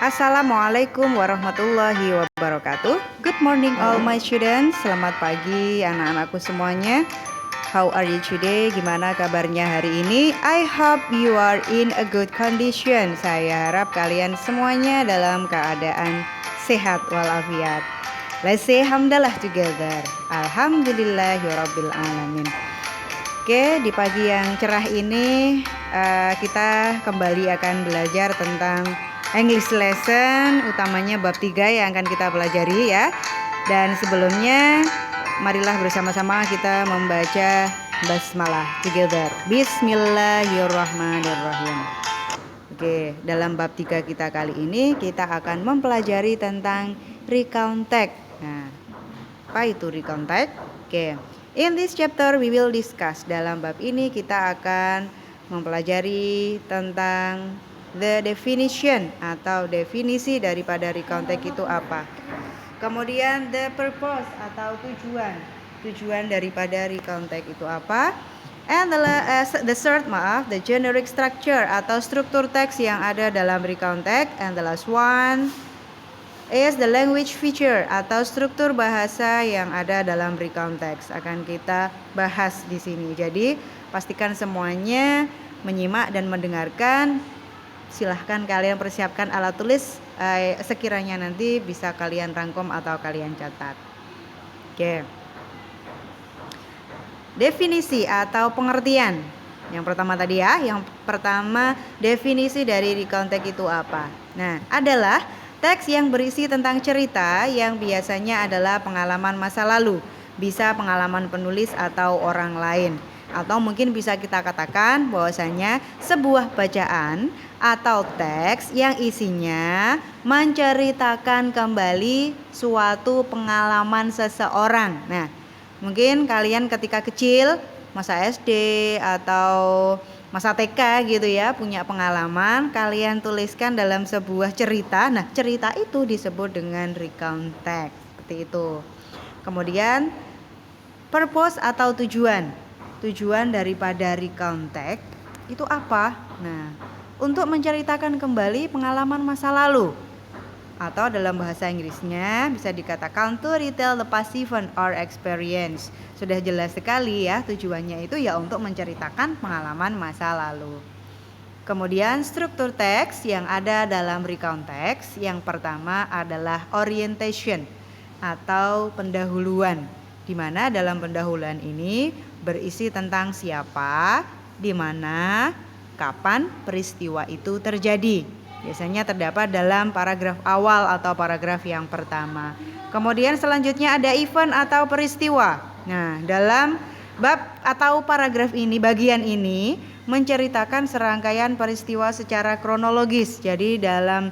Assalamualaikum warahmatullahi wabarakatuh. Good morning all my students. Selamat pagi anak-anakku semuanya. How are you today? Gimana kabarnya hari ini? I hope you are in a good condition. Saya harap kalian semuanya dalam keadaan sehat walafiat. Let's say hamdalah together. Alhamdulillahirabbil alamin. Oke, di pagi yang cerah ini kita kembali akan belajar tentang English lesson, utamanya bab 3 yang akan kita pelajari ya. Dan sebelumnya marilah bersama-sama kita membaca basmalah together. Bismillahirrahmanirrahim. Oke, dalam bab 3 kita kali ini kita akan mempelajari tentang recount text. Nah, apa itu recount text? Oke. In this chapter we will discuss. Dalam bab ini kita akan mempelajari tentang the definition atau definisi daripada recount text itu apa. Kemudian the purpose atau tujuan daripada recount text itu apa. And the generic structure atau struktur teks yang ada dalam recount text. And the last one is the language feature atau struktur bahasa yang ada dalam recount text. Akan kita bahas di sini. Jadi pastikan semuanya menyimak dan mendengarkan. Silahkan kalian persiapkan alat tulis sekiranya nanti bisa kalian rangkum atau kalian catat. Oke. Definisi atau pengertian. Yang pertama tadi ya, definisi dari recount text itu apa? Nah, adalah teks yang berisi tentang cerita yang biasanya adalah pengalaman masa lalu, bisa pengalaman penulis atau orang lain. Atau mungkin bisa kita katakan bahwasanya sebuah bacaan atau teks yang isinya menceritakan kembali suatu pengalaman seseorang. Nah, mungkin kalian ketika kecil, masa SD atau masa TK gitu ya, punya pengalaman, kalian tuliskan dalam sebuah cerita. Nah, cerita itu disebut dengan recount text, seperti itu. Kemudian purpose atau tujuan daripada recount text itu apa? Nah, untuk menceritakan kembali pengalaman masa lalu, atau dalam bahasa Inggrisnya bisa dikatakan to retell the past event or experience. Sudah jelas sekali ya, tujuannya itu ya untuk menceritakan pengalaman masa lalu. Kemudian struktur teks yang ada dalam recount text, yang pertama adalah orientation atau pendahuluan, di mana dalam pendahuluan ini berisi tentang siapa, di mana, kapan peristiwa itu terjadi. Biasanya terdapat dalam paragraf awal atau paragraf yang pertama. Kemudian selanjutnya ada event atau peristiwa. Nah, dalam bab atau paragraf ini, bagian ini menceritakan serangkaian peristiwa secara kronologis. Jadi dalam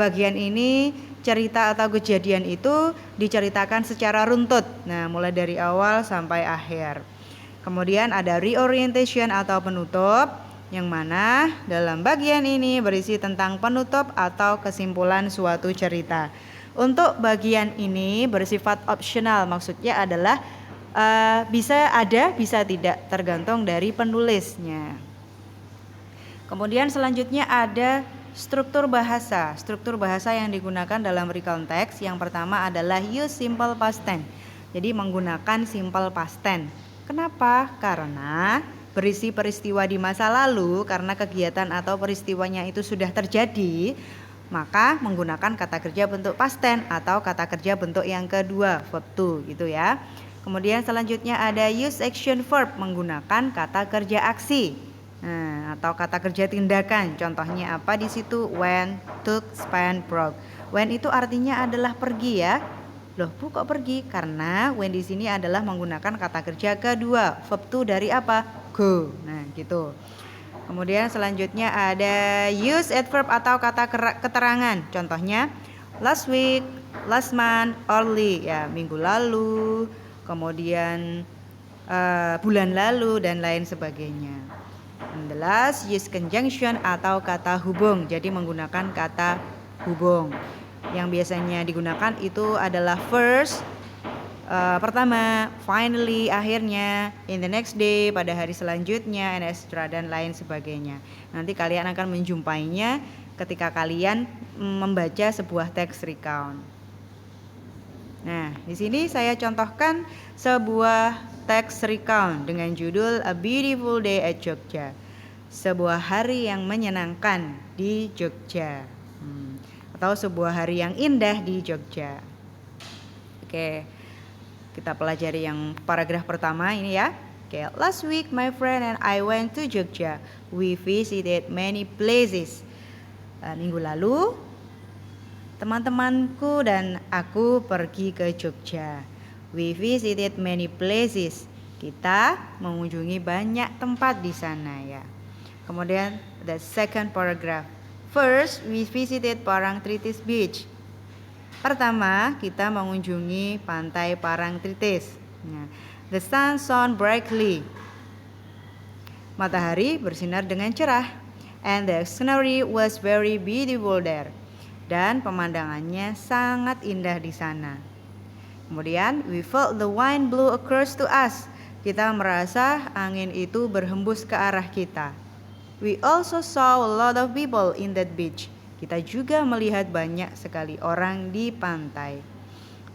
bagian ini cerita atau kejadian itu diceritakan secara runtut. Nah, mulai dari awal sampai akhir. Kemudian ada reorientation atau penutup, yang mana dalam bagian ini berisi tentang penutup atau kesimpulan suatu cerita. Untuk bagian ini bersifat opsional, maksudnya adalah bisa ada, bisa tidak, tergantung dari penulisnya. Kemudian selanjutnya ada struktur bahasa. Struktur bahasa yang digunakan dalam recount text yang pertama adalah use simple past tense. Jadi menggunakan simple past tense. Kenapa? Karena berisi peristiwa di masa lalu, karena kegiatan atau peristiwanya itu sudah terjadi, maka menggunakan kata kerja bentuk past tense atau kata kerja bentuk yang kedua, verb to gitu ya. Kemudian selanjutnya ada use action verb, menggunakan kata kerja aksi. Nah, atau kata kerja tindakan. Contohnya apa di situ? Went, took, spent, broke. When itu artinya adalah pergi ya. Loh, Bu kok pergi? Karena when di sini adalah menggunakan kata kerja kedua, verb to dari apa? Go. Nah, gitu. Kemudian selanjutnya ada use adverb atau kata keterangan. Contohnya last week, last month, early ya, minggu lalu, kemudian bulan lalu dan lain sebagainya. And the last use conjunction atau kata hubung. Jadi menggunakan kata hubung. Yang biasanya digunakan itu adalah first, pertama, finally, akhirnya, in the next day, pada hari selanjutnya, and extra dan lain sebagainya. Nanti kalian akan menjumpainya ketika kalian membaca sebuah teks recount. Nah, di sini saya contohkan sebuah teks recount dengan judul A Beautiful Day at Jogja. Sebuah hari yang menyenangkan di Jogja. Atau sebuah hari yang indah di Jogja. Oke, kita pelajari yang paragraf pertama ini ya. Oke, last week my friend and I went to Jogja. We visited many places. Minggu lalu teman-temanku dan aku pergi ke Jogja. We visited many places. Kita mengunjungi banyak tempat di sana ya. Kemudian the second paragraph. First, we visited Parangtritis Beach. Pertama, kita mengunjungi pantai Parangtritis. Nah, the sun shone brightly. Matahari bersinar dengan cerah. And the scenery was very beautiful there. Dan pemandangannya sangat indah di sana. Kemudian, we felt the wind blow across to us. Kita merasa angin itu berhembus ke arah kita. We also saw a lot of people in that beach. Kita juga melihat banyak sekali orang di pantai.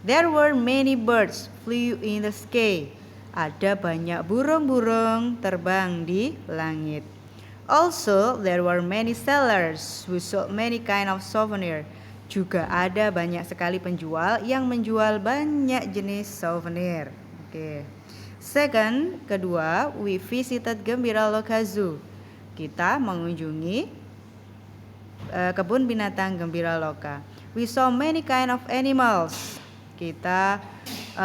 There were many birds flew in the sky. Ada banyak burung-burung terbang di langit. Also, there were many sellers who sold many kind of souvenir. Juga ada banyak sekali penjual yang menjual banyak jenis souvenir. Oke. Second, kedua, we visited Gembira Loka Zoo. Kita mengunjungi kebun binatang Gembira Loka. We saw many kind of animals. Kita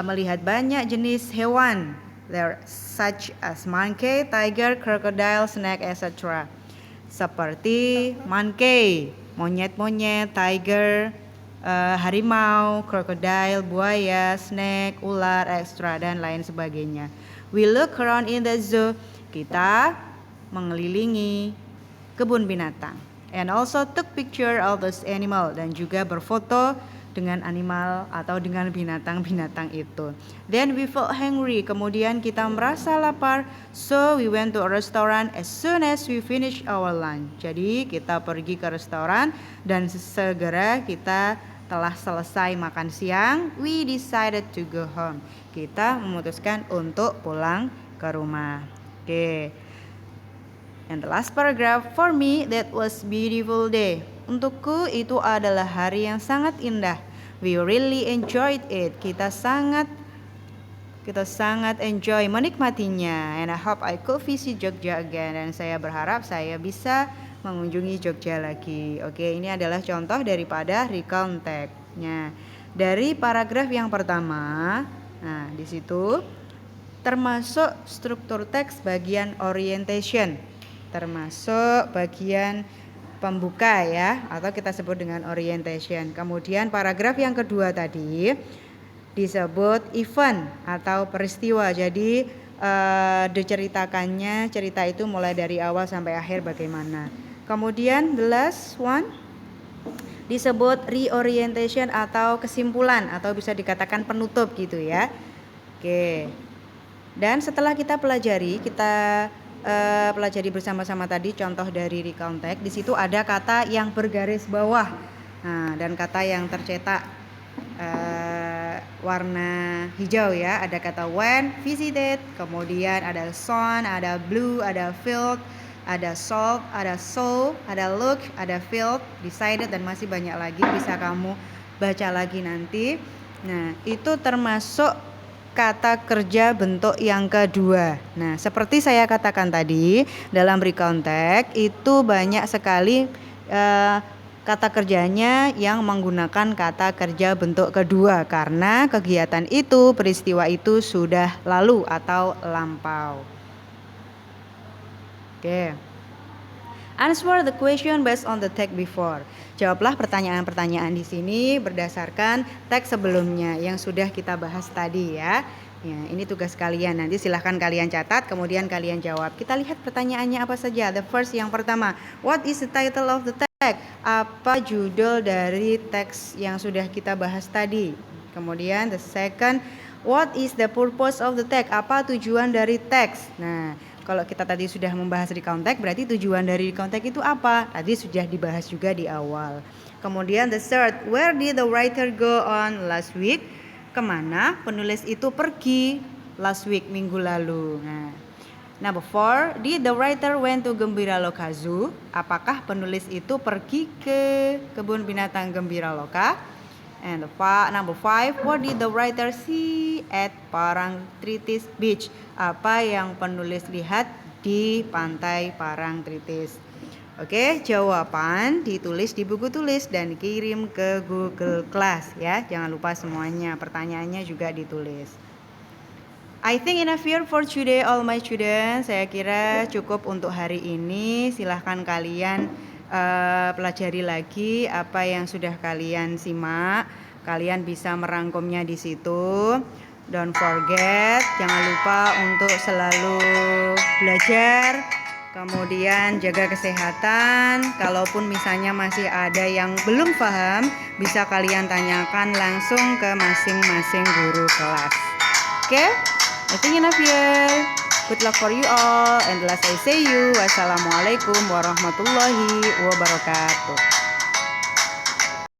melihat banyak jenis hewan. There such as monkey, tiger, crocodile, snake, etc. Seperti monkey, monyet-monyet, tiger, harimau, crocodile, buaya, snake, ular, etc. dan lain sebagainya. We look around in the zoo. Kita mengelilingi kebun binatang. And also took picture of those animal dan juga berfoto dengan animal atau dengan binatang-binatang itu. Then we felt hungry. Kemudian kita merasa lapar. So we went to a restaurant as soon as we finished our lunch. Jadi kita pergi ke restoran dan segera kita telah selesai makan siang. We decided to go home. Kita memutuskan untuk pulang ke rumah. Oke. And the last paragraph, for me that was beautiful day. Untukku itu adalah hari yang sangat indah. We really enjoyed it. Kita sangat enjoy menikmatinya. And I hope I could visit Jogja again. Dan saya berharap saya bisa mengunjungi Jogja lagi. Oke, ini adalah contoh daripada recount text-nya. Dari paragraf yang pertama, nah di situ termasuk struktur teks bagian orientation. Termasuk bagian pembuka ya, atau kita sebut dengan orientation. Kemudian paragraf yang kedua tadi disebut event atau peristiwa. Jadi diceritakannya cerita itu mulai dari awal sampai akhir bagaimana. Kemudian the last one disebut reorientation atau kesimpulan atau bisa dikatakan penutup gitu ya. Oke. Dan setelah kita pelajari bersama-sama tadi contoh dari recount text. Di situ ada kata yang bergaris bawah, dan kata yang tercetak warna hijau ya. Ada kata when, visited, kemudian ada son, ada blue, ada field, ada salt, ada saw, ada look, ada field, decided, dan masih banyak lagi. Bisa kamu baca lagi nanti. Nah, itu termasuk kata kerja bentuk yang kedua. Nah, seperti saya katakan tadi, dalam recount text itu banyak sekali kata kerjanya yang menggunakan kata kerja bentuk kedua karena kegiatan itu, peristiwa itu sudah lalu atau lampau. Oke. Answer the question based on the text before. Jawablah pertanyaan-pertanyaan di sini berdasarkan teks sebelumnya yang sudah kita bahas tadi ya. Ya, ini tugas kalian. Nanti silahkan kalian catat, kemudian kalian jawab. Kita lihat pertanyaannya apa saja. The first, yang pertama, what is the title of the text? Apa judul dari teks yang sudah kita bahas tadi? Kemudian the second, what is the purpose of the text? Apa tujuan dari teks? Nah, Kalau kita tadi sudah membahas recount text, berarti tujuan dari recount text itu apa? Tadi sudah dibahas juga di awal. Kemudian the third, where did the writer go on last week? Kemana penulis itu pergi last week, minggu lalu. Nah, number 4, did the writer went to Gembiraloka Zoo? Apakah penulis itu pergi ke kebun binatang Gembiraloka? And number 5, what did the writer see at Parangtritis Beach? Apa yang penulis lihat di pantai Parangtritis? Oke, jawaban ditulis di buku tulis dan kirim ke Google Class ya. Jangan lupa semuanya, pertanyaannya juga ditulis. I think enough here for today all my students. Saya kira cukup untuk hari ini. Silahkan kalian pelajari lagi apa yang sudah kalian simak. Kalian bisa merangkumnya di situ. Don't forget, jangan lupa untuk selalu belajar. Kemudian jaga kesehatan. Kalaupun misalnya masih ada yang belum paham, bisa kalian tanyakan langsung ke masing-masing guru kelas. Oke? I think enough here. Good luck for you all. And last I say you, wassalamualaikum warahmatullahi wabarakatuh.